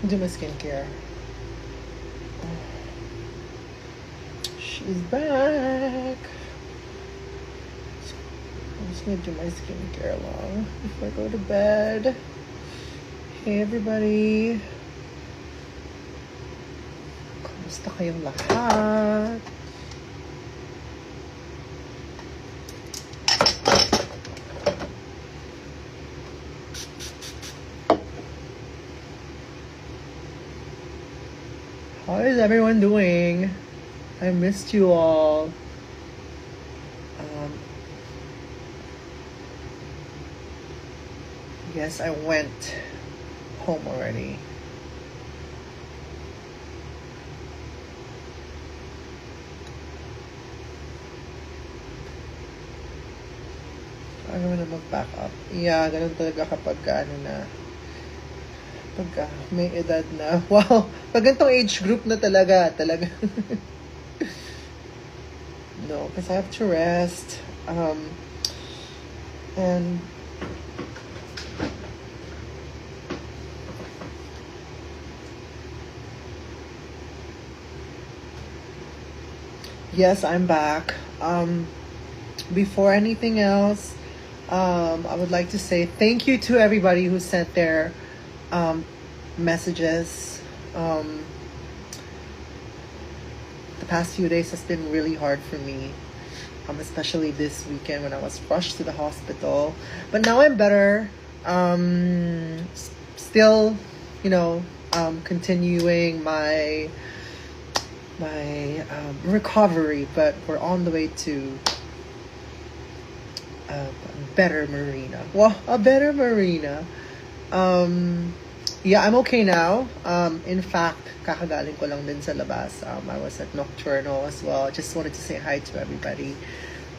Do my skincare. She's back. I'm just gonna do my skincare long before I go to bed. Hey everybody. Kamusta kayong lahat? How is everyone doing? I missed you all. Yes, I went home already. Ano na mag-back up? Yeah, ganun talaga kapag pagka may edad na. Wow, pag ganitong age group na talaga. No, because I have to rest. And yes, I'm back. Before anything else, I would like to say thank you to everybody who sent their messages. The past few days has been really hard for me, especially this weekend when I was rushed to the hospital. But now I'm better. Still, continuing my recovery, but we're on the way to a better Marina. Well, a better Marina. Yeah, I'm okay now. In fact, kakagaling ko lang din sa labas. I was at Nocturnal as well. Just wanted to say hi to everybody.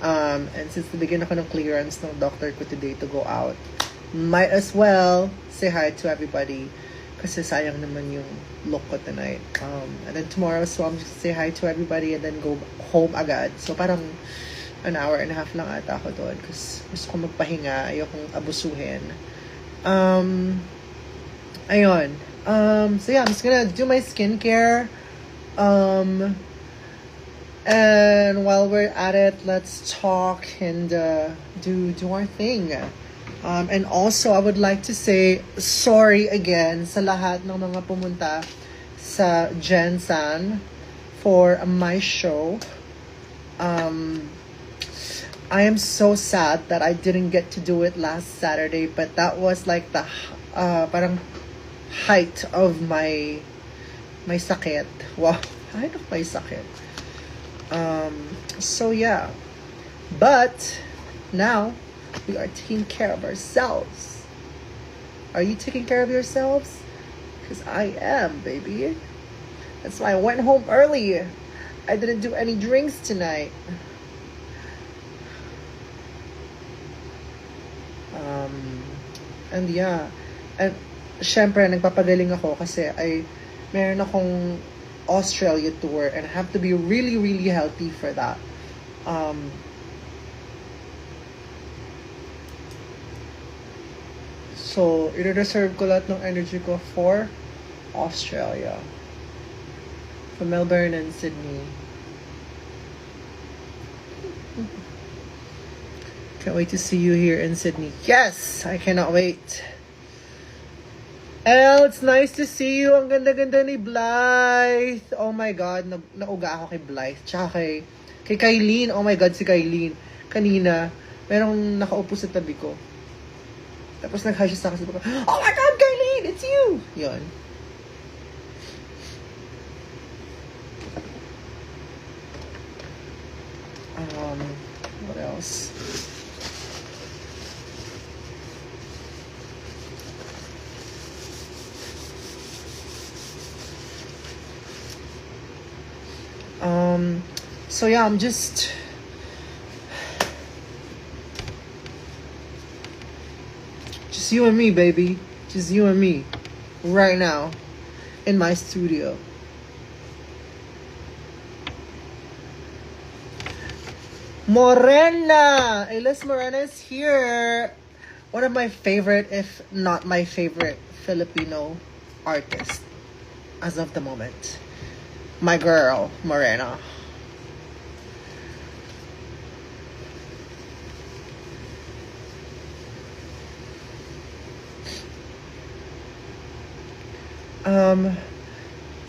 And since nabigyan ako ng clearance ng doctor ko today to go out, might as well say hi to everybody. Kasi sayang naman yung look ko tonight. And then tomorrow, so I'm just say hi to everybody and then go home agad. So parang an hour and a half lang ata ako doon kasi gusto ko magpahinga, ayokong abusuhin. Ayun. So yeah, I'm just gonna do my skincare. And while we're at it, let's talk and do our thing. And also, I would like to say sorry again sa lahat ng mga pumunta sa Jensen for my show. I am so sad that I didn't get to do it last Saturday, but that was like the parang height of my sakit. Wow, height of my sakit. So yeah, but now we are taking care of ourselves. Are you taking care of yourselves? Because I am, baby. That's why I went home early. I didn't do any drinks tonight. And yeah, and syempre nagpapagaling ako kasi meron akong Australia tour and I have to be really, really healthy for that. So, i-reserve ko lahat ng energy ko for Australia. For Melbourne and Sydney. Can't wait to see you here in Sydney. Yes! I cannot wait. Elle, it's nice to see you. Ang ganda-ganda ni Blythe. Oh my God, nauga ako kay Blythe. Tsaka kay Kylene. Oh my God, si Kylene. Kanina, merong nakaupo sa tabi ko. Tapos nag-hi siya sa akin. Oh my God, Kylene! It's you! Yun. What else? So yeah, I'm just you and me, baby. Just you and me. Right now. In my studio. Morena! Elis Morena is here. One of my favorite, if not my favorite, Filipino artist. as of the moment. My girl, Morena.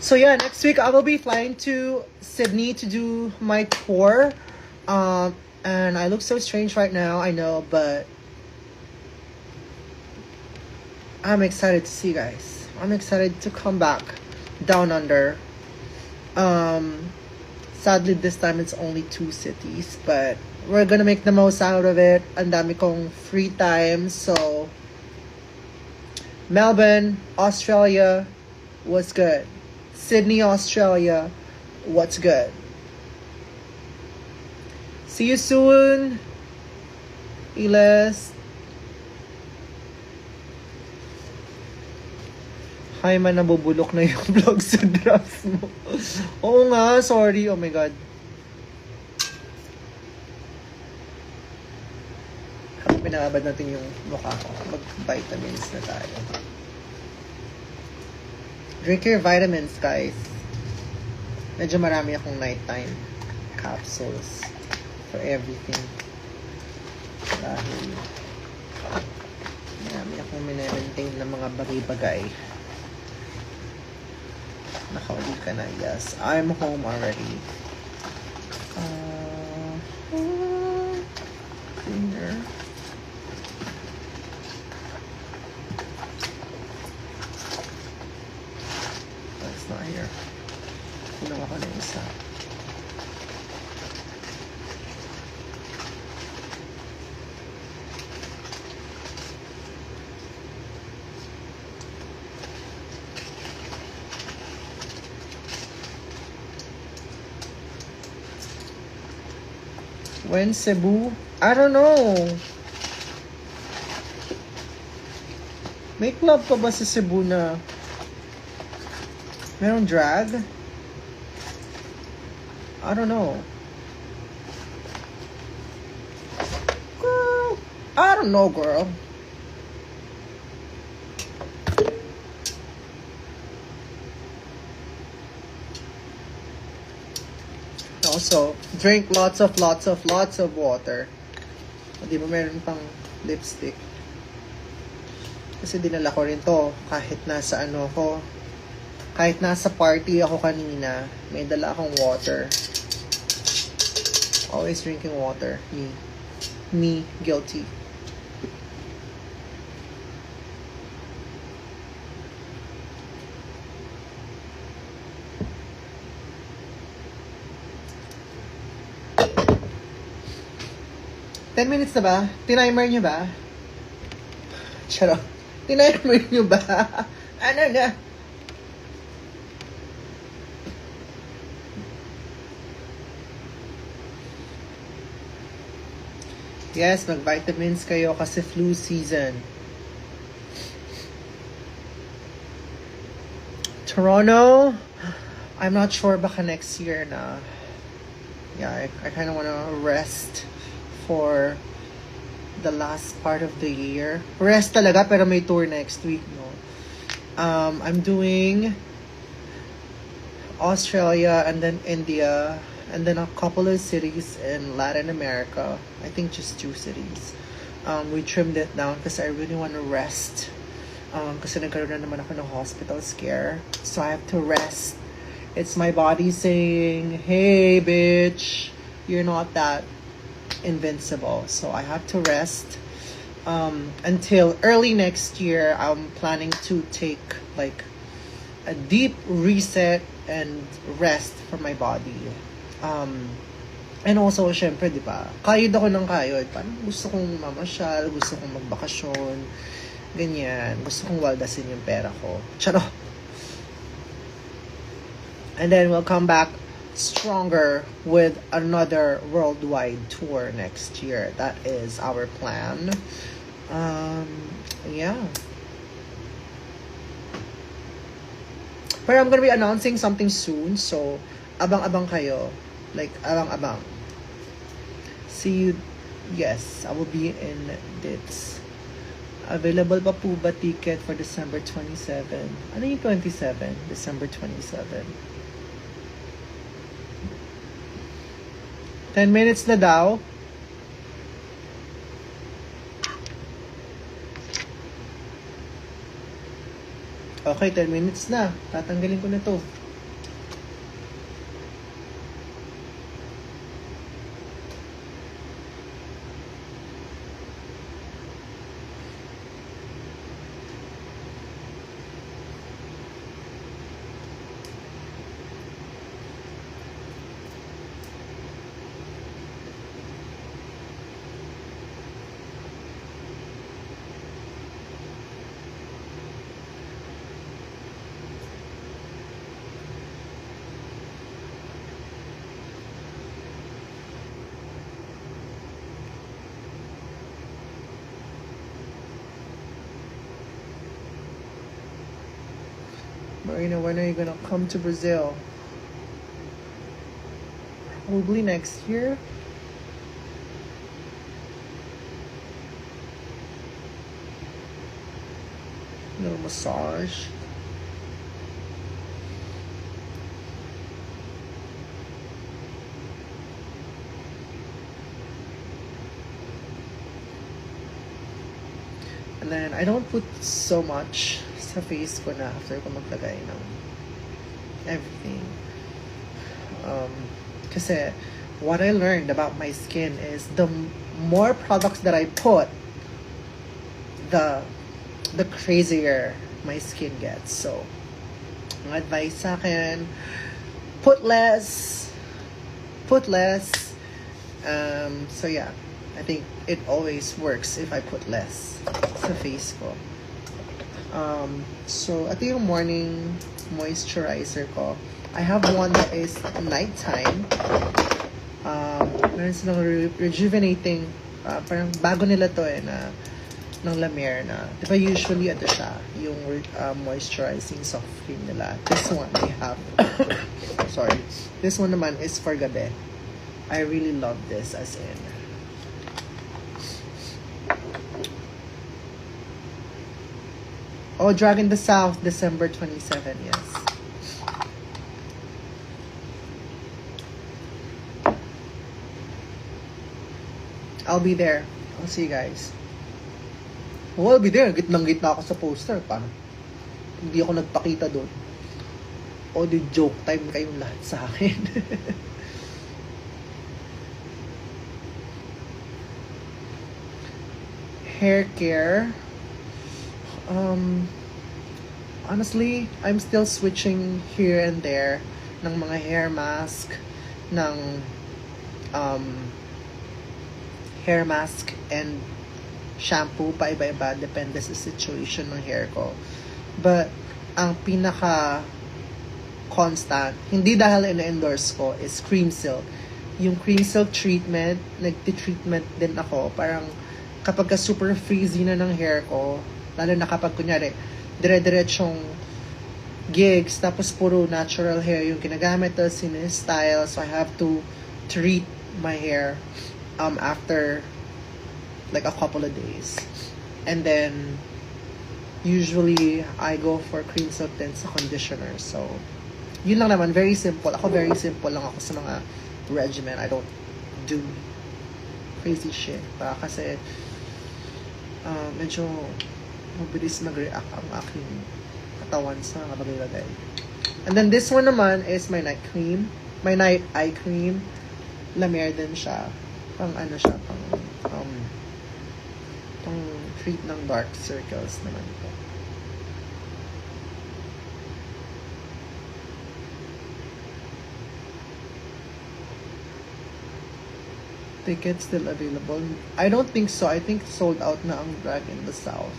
So yeah, next week I will be flying to Sydney to do my tour. And I look so strange right now, I know, but I'm excited to see you guys. I'm excited to come back down under. Sadly, this time it's only 2 cities, but we're gonna make the most out of it. Ang dami kong free time, so Melbourne, Australia, what's good? Sydney, Australia, what's good? See you soon, Iles. Hi man, nabubulok na yung vlog sa drafts mo. Oo nga, sorry. Oh my God. Habang pinabad natin yung mukha ko, mag-vitamins na tayo. Drink your vitamins, guys. Medyo marami akong nighttime capsules for everything. Dahil marami akong minemaintain na mga bagay-bagay. Nakauwi ka na, yes. I'm home already. Cleaner. That's not here. Kinuha ko na isa. When Cebu? I don't know. May club pa ba sa Cebu na merong drag? I don't know. Girl, I don't know, girl. Also, drink lots of water. Hindi ba meron pang lipstick? Kasi dinala ko rin to kahit nasa kahit nasa party ako kanina, may dala akong water. Always drinking water. Me, guilty. Ten minutes na ba? Tinimer nyo ba? Charot. Tinimer nyo ba? Ano na? Yes, mag-vitamins kayo kasi flu season. Toronto, I'm not sure baka next year na. Yeah, I kind of want to rest for the last part of the year. Rest talaga, pero may tour next week, no? I'm doing Australia and then India and then a couple of cities in Latin America. I think just 2 cities. We trimmed it down because I really want to rest. Kasi nagkaroon na naman ako ng hospital scare. So I have to rest. It's my body saying, hey, bitch, you're not that invincible. So I have to rest until early next year. I'm planning to take like a deep reset and rest for my body. And also, syempre, di ba, kayod ako ng kayod. Parang gusto kong mamasyal, gusto kong magbakasyon, ganyan. Gusto kong waldasin yung pera ko. Charo. And then we'll come back stronger with another worldwide tour next year. That is our plan. Yeah. But I'm gonna be announcing something soon, so abang-abang kayo. Like, abang-abang. See you. Yes, I will be in Dits. Available pa po ba ticket for December 27? Ano yung 27? December 27. 10 minutes na daw. Okay, 10 minutes na. Tatanggalin ko na to. Marina, when are you gonna come to Brazil? Probably next year. Little massage. And then I don't put so much sa face ko na after ko maglagay ng everything. Kasi what I learned about my skin is the more products that I put, the crazier my skin gets. So, ang advice sa akin, put less. So yeah, I think it always works if I put less sa face ko. So, ito yung morning moisturizer ko. I have one that is nighttime. Meron silang rejuvenating, parang bago nila to na ng La Mer na, di ba usually ito siya, yung moisturizing soft cream nila. This one they have, sorry, this one naman is for gabi. I really love this as in. Oh, Dragon the South, December 27, yes. I'll be there. I'll see you guys. Oh, I'll be there. Gitnang-gitna ako sa poster. Paano? Hindi ako nagpakita doon. O, di joke time kayong lahat sa akin. Hair care. Honestly, I'm still switching here and there ng mga hair mask, ng hair mask and shampoo, pa iba-iba, depende sa situation ng hair ko. But, ang pinaka constant, hindi dahil ina-endorse ko, is Cream Silk. Yung Cream Silk treatment, nagti-treatment din ako, parang kapag super frizzy na ng hair ko, lalo na kapag kunyari, dire-diretsong gigs, tapos puro natural hair yung ginagamit, tapos style, so I have to treat my hair after like a couple of days. And then, usually, I go for Cream Silk din sa conditioner. So, yun lang naman, very simple. Ako very simple lang ako sa mga regimen. I don't do crazy shit. Kasi, medyo mabilis nag-react ang aking katawan sa mga bagay-bagay. And then this one naman is my night cream. My night eye cream. La Mer din siya. Pang ano siya, pang treat ng dark circles naman ito. Tickets still available? I don't think so. I think sold out na ang Dragon the South.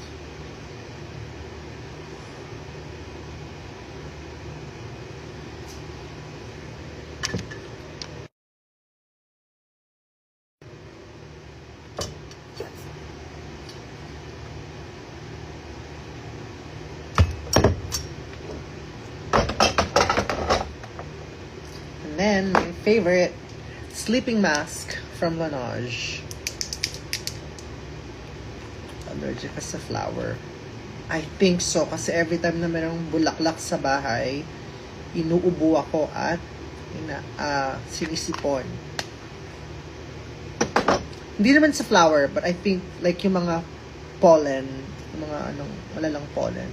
And then, my favorite, sleeping mask from Laneige. allergic ka sa flower. I think so. Kasi every time na merong bulaklak sa bahay, inuubo ako at sinisipon. Hindi naman sa flower, but I think like yung mga pollen, yung mga malalang pollen.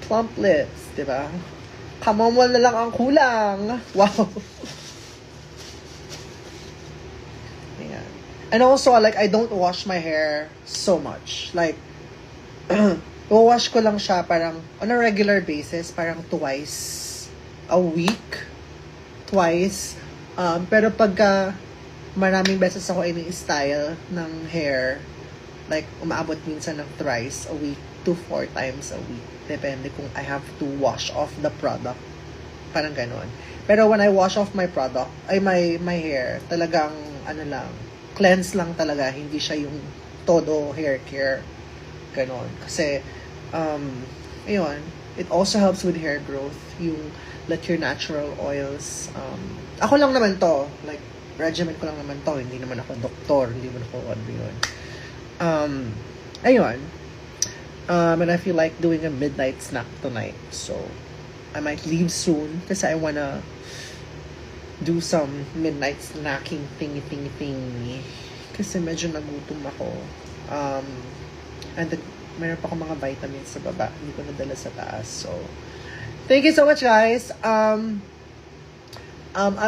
Plump lips, di ba? Chamomile na lang ang kulang. Wow. Ayan. And also, like, I don't wash my hair so much. Like, wash ko lang siya parang on a regular basis, parang twice a week. Twice. Pero pagka maraming beses ako ini-style ng hair, like, umaabot minsan ng thrice a week to 4 times a week. Depende kung I have to wash off the product. Parang ganon. Pero when I wash off my product, my hair, talagang, cleanse lang talaga. Hindi siya yung todo hair care. Ganon. Kasi, ayun, it also helps with hair growth. Yung let your natural oils, ako lang naman to. Like, regimen ko lang naman to. Hindi naman ako doktor. Hindi naman ako ano yun. Ayun. And I feel like doing a midnight snack tonight. So, I might leave soon kasi I wanna do some midnight snacking thingy. Kasi medyo nagutom ako. And meron pa akong mga vitamins sa baba. Hindi ko nadala sa taas. So, thank you so much, guys. I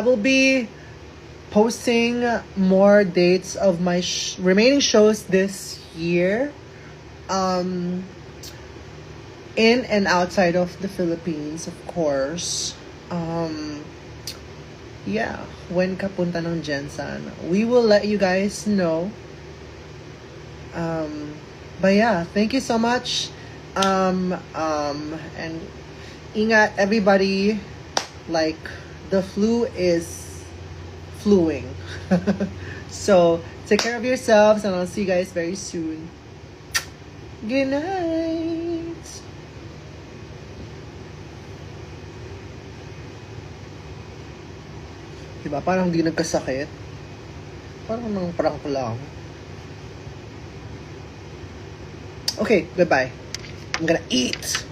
will be posting more dates of my remaining shows this year. In and outside of the Philippines, of course. Yeah, when kapunta ng Jensen, we will let you guys know. But yeah, thank you so much. And ingat everybody, like the flu is fluing. So take care of yourselves and I'll see you guys very soon. Good night. Diba? Parang hindi nagkasakit. Parang nang prank lang. Okay, goodbye. I'm gonna eat.